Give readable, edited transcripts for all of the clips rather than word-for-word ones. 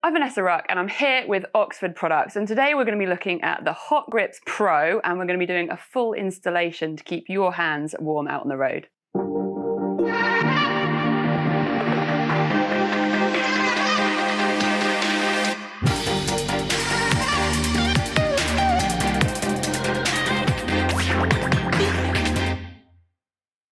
I'm Vanessa Ruck and I'm here with Oxford products, and today we're going to be looking at the HotGrips Pro and we're going to be doing a full installation to keep your hands warm out on the road.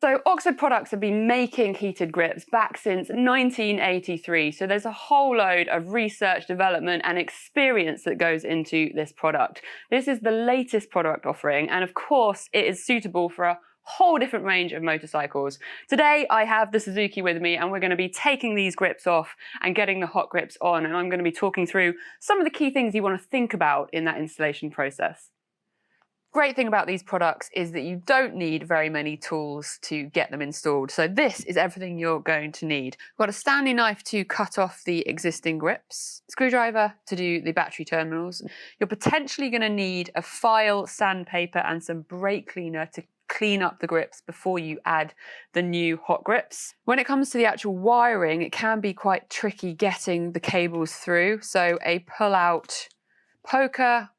So Oxford products have been making heated grips back since 1983. So there's a whole load of research, development and experience that goes into this product. This is the latest product offering, and of course it is suitable for a whole different range of motorcycles. Today I have the Suzuki with me and we're going to be taking these grips off and getting the HotGrips on, and I'm going to be talking through some of the key things you want to think about in that installation process. Great thing about these products is that you don't need very many tools to get them installed. So this is everything you're going to need. We've got a Stanley knife to cut off the existing grips, screwdriver to do the battery terminals. You're potentially going to need a file, sandpaper and some brake cleaner to clean up the grips before you add the new HotGrips. When it comes to the actual wiring, it can be quite tricky getting the cables through. So a pull-out poker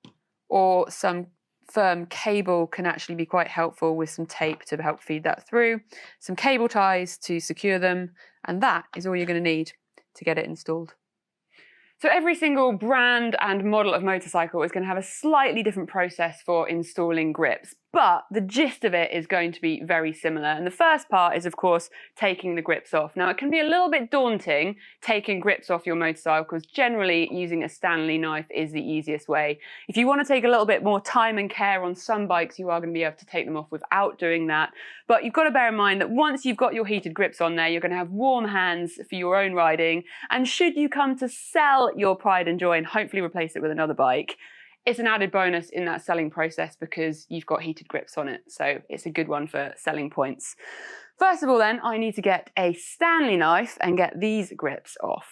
or some firm cable can actually be quite helpful, with some tape to help feed that through, some cable ties to secure them, and that is all you're going to need to get it installed. So every single brand and model of motorcycle is going to have a slightly different process for installing grips, but the gist of it is going to be very similar. And the first part is, of course, taking the grips off. Now, it can be a little bit daunting taking grips off your motorcycle because generally using a Stanley knife is the easiest way. If you want to take a little bit more time and care on some bikes, you are going to be able to take them off without doing that. But you've got to bear in mind that once you've got your heated grips on there, you're going to have warm hands for your own riding. And should you come to sell your pride and joy and hopefully replace it with another bike, it's an added bonus in that selling process because you've got heated grips on it. So it's a good one for selling points. First of all then, I need to get a Stanley knife and get these grips off.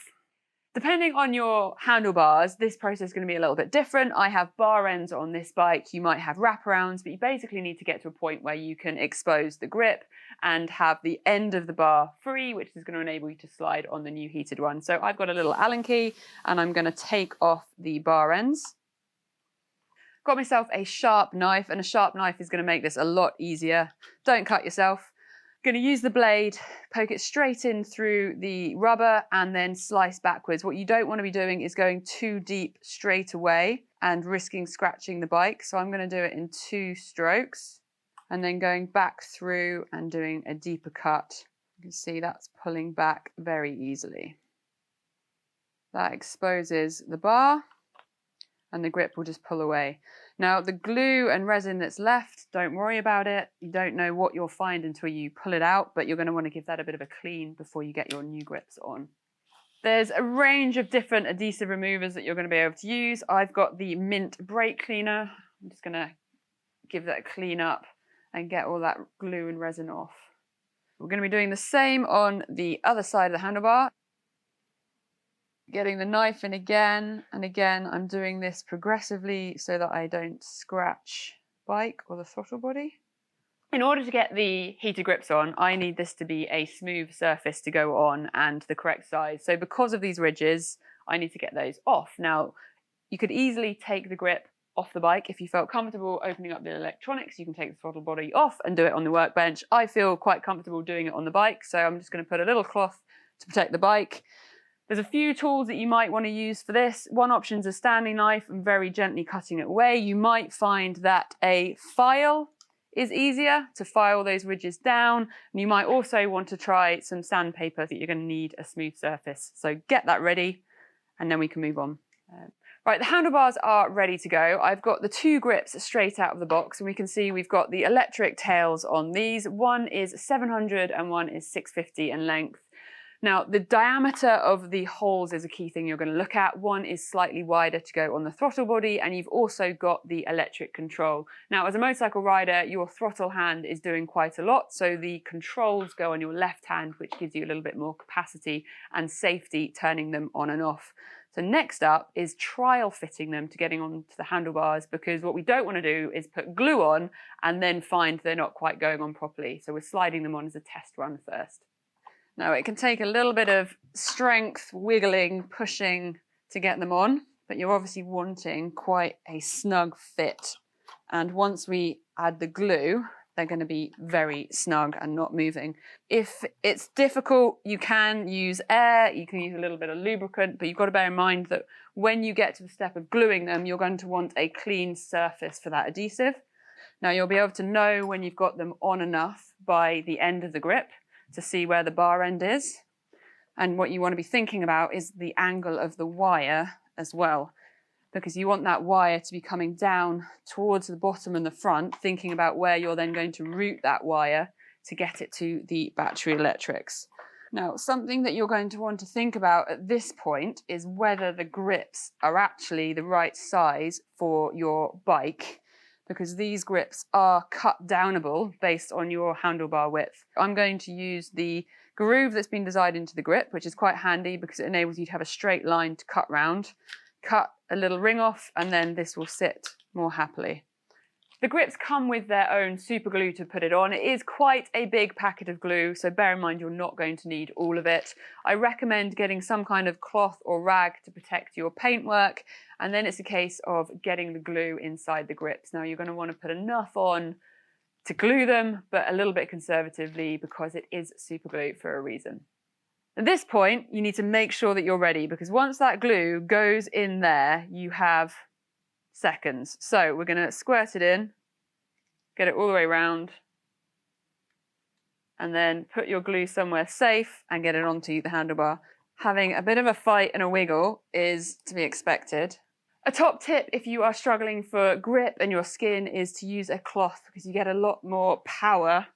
Depending on your handlebars, this process is going to be a little bit different. I have bar ends on this bike. You might have wraparounds, but you basically need to get to a point where you can expose the grip and have the end of the bar free, which is going to enable you to slide on the new heated one. So I've got a little Allen key and I'm going to take off the bar ends. Got myself a sharp knife, and a sharp knife is going to make this a lot easier. Don't cut yourself. Going to use the blade, poke it straight in through the rubber and then slice backwards. What you don't want to be doing is going too deep straight away and risking scratching the bike. So I'm going to do it in 2 strokes and then going back through and doing a deeper cut. You can see that's pulling back very easily. That exposes the bar and the grip will just pull away. Now, the glue and resin that's left, don't worry about it. You don't know what you'll find until you pull it out, but you're going to want to give that a bit of a clean before you get your new grips on. There's a range of different adhesive removers that you're going to be able to use. I've got the Mint brake cleaner. I'm just going to give that a clean up and get all that glue and resin off. We're going to be doing the same on the other side of the handlebar. Getting the knife in again and again. I'm doing this progressively so that I don't scratch the bike or the throttle body. In order to get the heated grips on, I need this to be a smooth surface to go on and the correct size. So because of these ridges, I need to get those off. Now, you could easily take the grip off the bike. If you felt comfortable opening up the electronics, you can take the throttle body off and do it on the workbench. I feel quite comfortable doing it on the bike, so I'm just going to put a little cloth to protect the bike. There's a few tools that you might want to use for this. One option is a Stanley knife and very gently cutting it away. You might find that a file is easier to file those ridges down. And you might also want to try some sandpaper that you're going to need a smooth surface. So get that ready and then we can move on. Right, the handlebars are ready to go. I've got the 2 grips straight out of the box and we can see we've got the electric tails on these. One is 700 and one is 650 in length. Now, the diameter of the holes is a key thing you're going to look at. One is slightly wider to go on the throttle body, and you've also got the electric control. Now, as a motorcycle rider, your throttle hand is doing quite a lot, so the controls go on your left hand, which gives you a little bit more capacity and safety turning them on and off. So next up is trial fitting them to getting onto the handlebars, because what we don't want to do is put glue on and then find they're not quite going on properly. So we're sliding them on as a test run first. Now, it can take a little bit of strength, wiggling, pushing to get them on, but you're obviously wanting quite a snug fit. And once we add the glue, they're going to be very snug and not moving. If it's difficult, you can use air, you can use a little bit of lubricant, but you've got to bear in mind that when you get to the step of gluing them, you're going to want a clean surface for that adhesive. Now you'll be able to know when you've got them on enough by the end of the grip to see where the bar end is. And what you want to be thinking about is the angle of the wire as well, because you want that wire to be coming down towards the bottom and the front, thinking about where you're then going to route that wire to get it to the battery electrics. Now, something that you're going to want to think about at this point is whether the grips are actually the right size for your bike, because these grips are cut downable based on your handlebar width. I'm going to use the groove that's been designed into the grip, which is quite handy because it enables you to have a straight line to cut round. Cut a little ring off, and then this will sit more happily. The grips come with their own super glue to put it on. It is quite a big packet of glue, so bear in mind you're not going to need all of it. I recommend getting some kind of cloth or rag to protect your paintwork, and then it's a case of getting the glue inside the grips. Now you're going to want to put enough on to glue them, but a little bit conservatively because it is super glue for a reason. At this point, you need to make sure that you're ready, because once that glue goes in there, you have seconds. So we're going to squirt it in, get it all the way around, and then put your glue somewhere safe and get it onto the handlebar. Having a bit of a fight and a wiggle is to be expected. A top tip if you are struggling for grip and your skin is to use a cloth, because you get a lot more power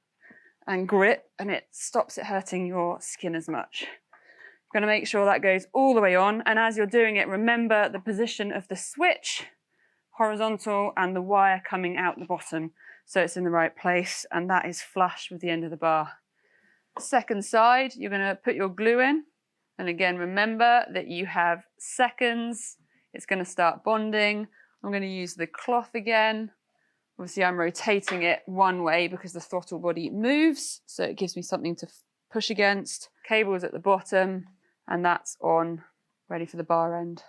and grip, and it stops it hurting your skin as much. I'm going to make sure that goes all the way on, and as you're doing it, remember the position of the switch, horizontal, and the wire coming out the bottom, so it's in the right place, and that is flush with the end of the bar. Second side, you're going to put your glue in, and again, remember that you have seconds. It's going to start bonding. I'm going to use the cloth again. Obviously, I'm rotating it one way because the throttle body moves, so it gives me something to push against. Cable's at the bottom, and that's on, ready for the bar end.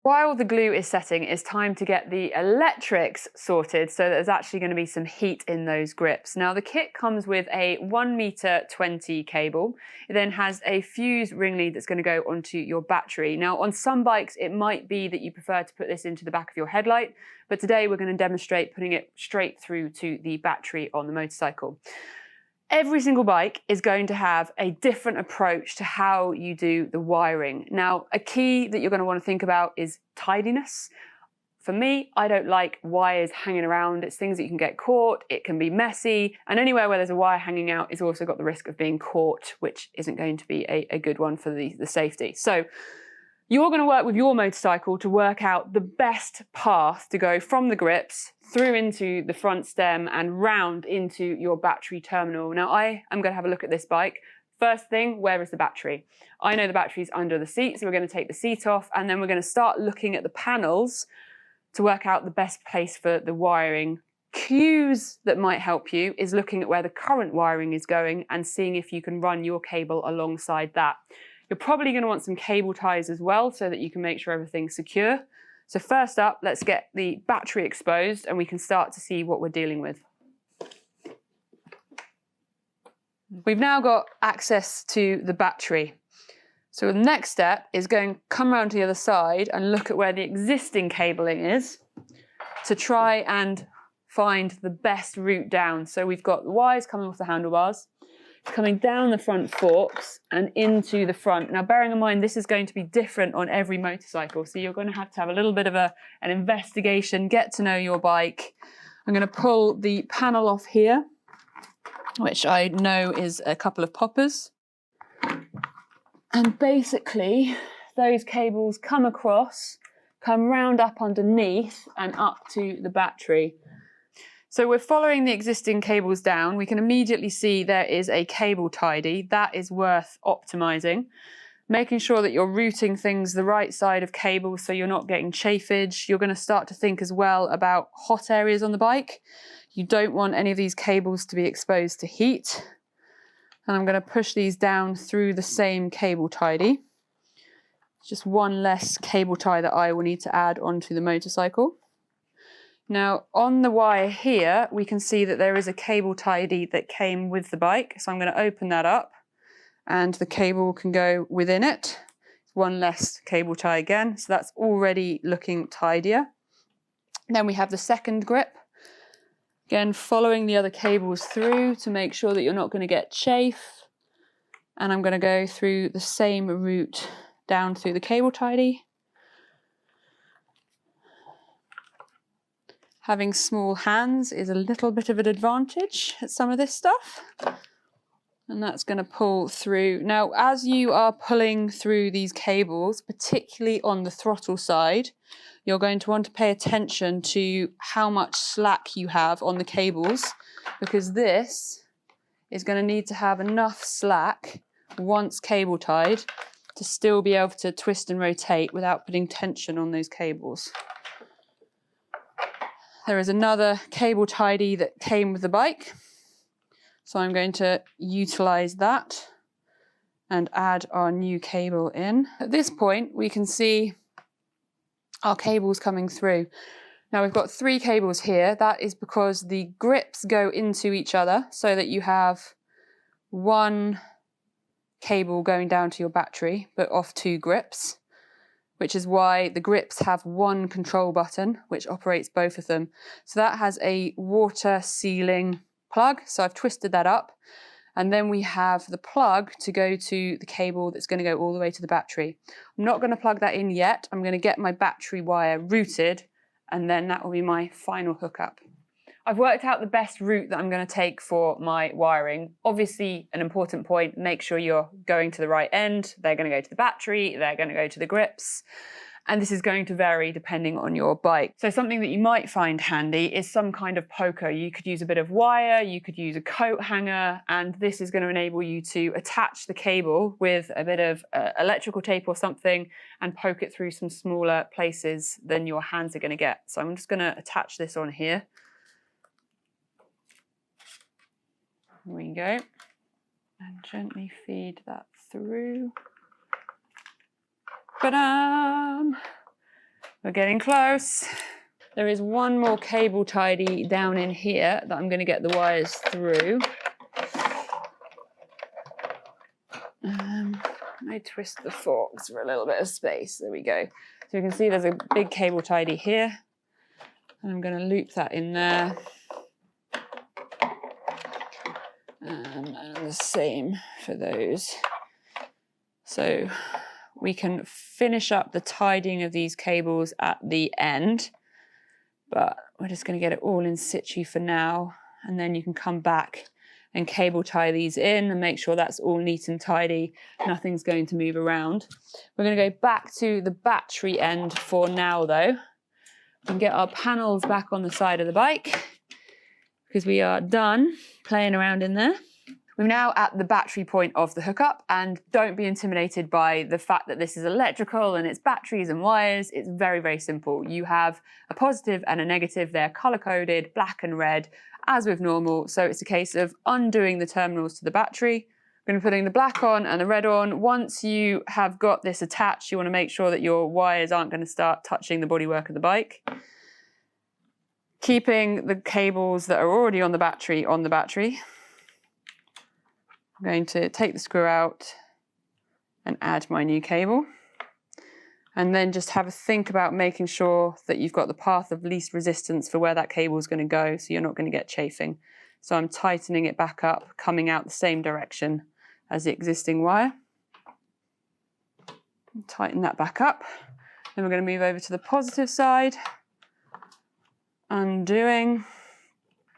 While the glue is setting, it's time to get the electrics sorted so that there's actually going to be some heat in those grips. Now, the kit comes with a 1.20 m cable. It then has a fuse ring lead that's going to go onto your battery. Now, on some bikes, it might be that you prefer to put this into the back of your headlight, but today we're going to demonstrate putting it straight through to the battery on the motorcycle. Every single bike is going to have a different approach to how you do the wiring. Now, a key that you're going to want to think about is tidiness. For me, I don't like wires hanging around. It's things that you can get caught, it can be messy, and anywhere where there's a wire hanging out is also got the risk of being caught, which isn't going to be a good one for the safety. So you're going to work with your motorcycle to work out the best path to go from the grips through into the front stem and round into your battery terminal. Now, I am going to have a look at this bike. First thing, where is the battery? I know the battery's under the seat, so we're going to take the seat off, and then we're going to start looking at the panels to work out the best place for the wiring. Cues that might help you is looking at where the current wiring is going and seeing if you can run your cable alongside that. You're probably going to want some cable ties as well so that you can make sure everything's secure. So first up, let's get the battery exposed and we can start to see what we're dealing with. We've now got access to the battery. So the next step is come around to the other side and look at where the existing cabling is to try and find the best route down. So we've got the wires coming off the handlebars, coming down the front forks and into the front. Now, bearing in mind, this is going to be different on every motorcycle, so you're going to have a little bit of an investigation, get to know your bike. I'm going to pull the panel off here, which I know is a couple of poppers. And basically, those cables come across, come round up underneath and up to the battery. So we're following the existing cables down. We can immediately see there is a cable tidy. That is worth optimizing. Making sure that you're routing things the right side of cables so you're not getting chafage. You're going to start to think as well about hot areas on the bike. You don't want any of these cables to be exposed to heat. And I'm going to push these down through the same cable tidy. Just one less cable tie that I will need to add onto the motorcycle. Now on the wire here, we can see that there is a cable tidy that came with the bike. So I'm going to open that up and the cable can go within it. One less cable tie again. So that's already looking tidier. Then we have the second grip. Again, following the other cables through to make sure that you're not going to get chafe. And I'm going to go through the same route down through the cable tidy. Having small hands is a little bit of an advantage at some of this stuff. And that's going to pull through. Now, as you are pulling through these cables, particularly on the throttle side, you're going to want to pay attention to how much slack you have on the cables, because this is going to need to have enough slack once cable tied to still be able to twist and rotate without putting tension on those cables. There is another cable tidy that came with the bike, so I'm going to utilize that and add our new cable in. At this point, we can see our cables coming through. Now we've got 3 cables here. That is because the grips go into each other so that you have one cable going down to your battery, but off 2 grips, which is why the grips have one control button, which operates both of them. So that has a water sealing plug. So I've twisted that up. And then we have the plug to go to the cable that's going to go all the way to the battery. I'm not going to plug that in yet. I'm going to get my battery wire routed, and then that will be my final hookup. I've worked out the best route that I'm going to take for my wiring. Obviously, an important point, make sure you're going to the right end. They're going to go to the battery, they're going to go to the grips. And this is going to vary depending on your bike. So something that you might find handy is some kind of poker. You could use a bit of wire, you could use a coat hanger, and this is going to enable you to attach the cable with a bit of electrical tape or something and poke it through some smaller places than your hands are going to get. So I'm just going to attach this on here. There we go. And gently feed that through. Ba-dam! We're getting close. There is one more cable tidy down in here that I'm going to get the wires through. I twist the forks for a little bit of space. There we go. So you can see there's a big cable tidy here. And I'm going to loop that in there. And the same for those. So we can finish up the tidying of these cables at the end, but we're just going to get it all in situ for now, and then you can come back and cable tie these in and make sure that's all neat and tidy. Nothing's going to move around. We're going to go back to the battery end for now though, and get our panels back on the side of the bike because we are done playing around in there. We're now at the battery point of the hookup, and don't be intimidated by the fact that this is electrical and it's batteries and wires. It's very, very simple. You have a positive and a negative. They're color-coded, black and red, as with normal. So it's a case of undoing the terminals to the battery. I'm going to be putting the black on and the red on. Once you have got this attached, you want to make sure that your wires aren't going to start touching the bodywork of the bike. Keeping the cables that are already on the battery on the battery. I'm going to take the screw out and add my new cable, and then just have a think about making sure that you've got the path of least resistance for where that cable is going to go, so you're not going to get chafing. So I'm tightening it back up, coming out the same direction as the existing wire. Tighten that back up. Then we're going to move over to the positive side, undoing.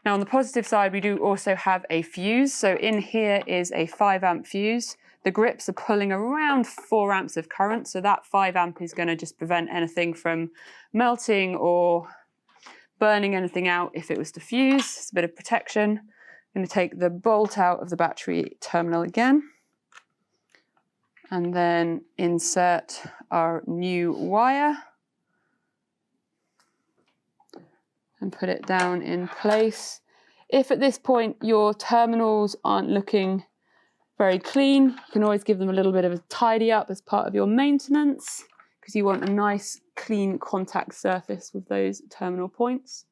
Now on the positive side, we do also have a fuse. So in here is a 5 amp fuse. The grips are pulling around 4 amps of current. So that 5 amp is going to just prevent anything from melting or burning anything out if it was to fuse. It's a bit of protection. I'm going to take the bolt out of the battery terminal again. And then insert our new wire. And put it down in place. If at this point your terminals aren't looking Very clean. You can always give them a little bit of a tidy up as part of your maintenance because you want a nice clean contact surface with those terminal points.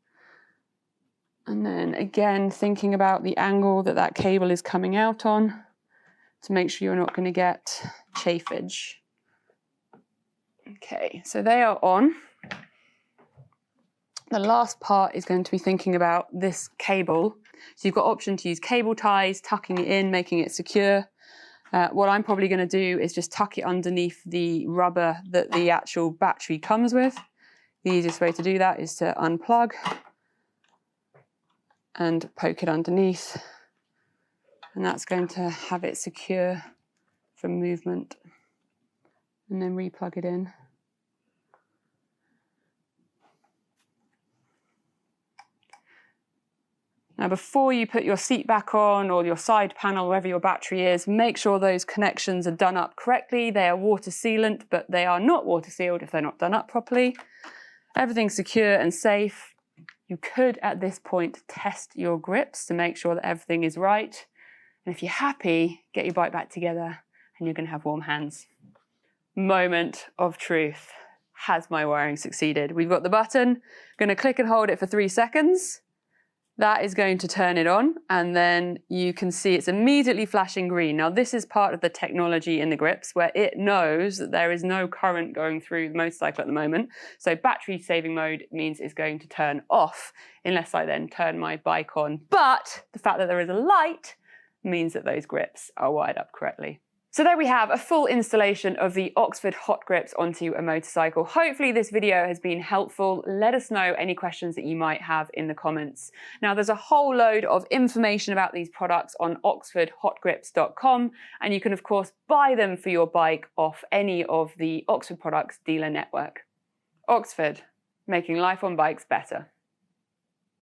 And then again, thinking about the angle that that cable is coming out on to make sure you're not going to get chafage. Okay, so they are on. The last part is going to be thinking about this cable. So you've got option to use cable ties, tucking it in, making it secure. What I'm probably going to do is just tuck it underneath the rubber that the actual battery comes with. The easiest way to do that is to unplug and poke it underneath. And that's going to have it secure from movement. And then re-plug it in. Now, before you put your seat back on or your side panel, wherever your battery is, make sure those connections are done up correctly. They are water sealant, but they are not water sealed if they're not done up properly. Everything's secure and safe. You could, at this point, test your grips to make sure that everything is right. And if you're happy, get your bike back together and you're going to have warm hands. Moment of truth. Has my wiring succeeded? We've got the button. Going to click and hold it for 3 seconds. That is going to turn it on, and then you can see it's immediately flashing green. Now, this is part of the technology in the grips where it knows that there is no current going through the motorcycle at the moment. So battery saving mode means it's going to turn off unless I then turn my bike on. But the fact that there is a light means that those grips are wired up correctly. So there we have a full installation of the Oxford HotGrips onto a motorcycle. Hopefully this video has been helpful. Let us know any questions that you might have in the comments. Now, there's a whole load of information about these products on oxfordhotgrips.com, and you can of course buy them for your bike off any of the Oxford Products dealer network. Oxford, making life on bikes better.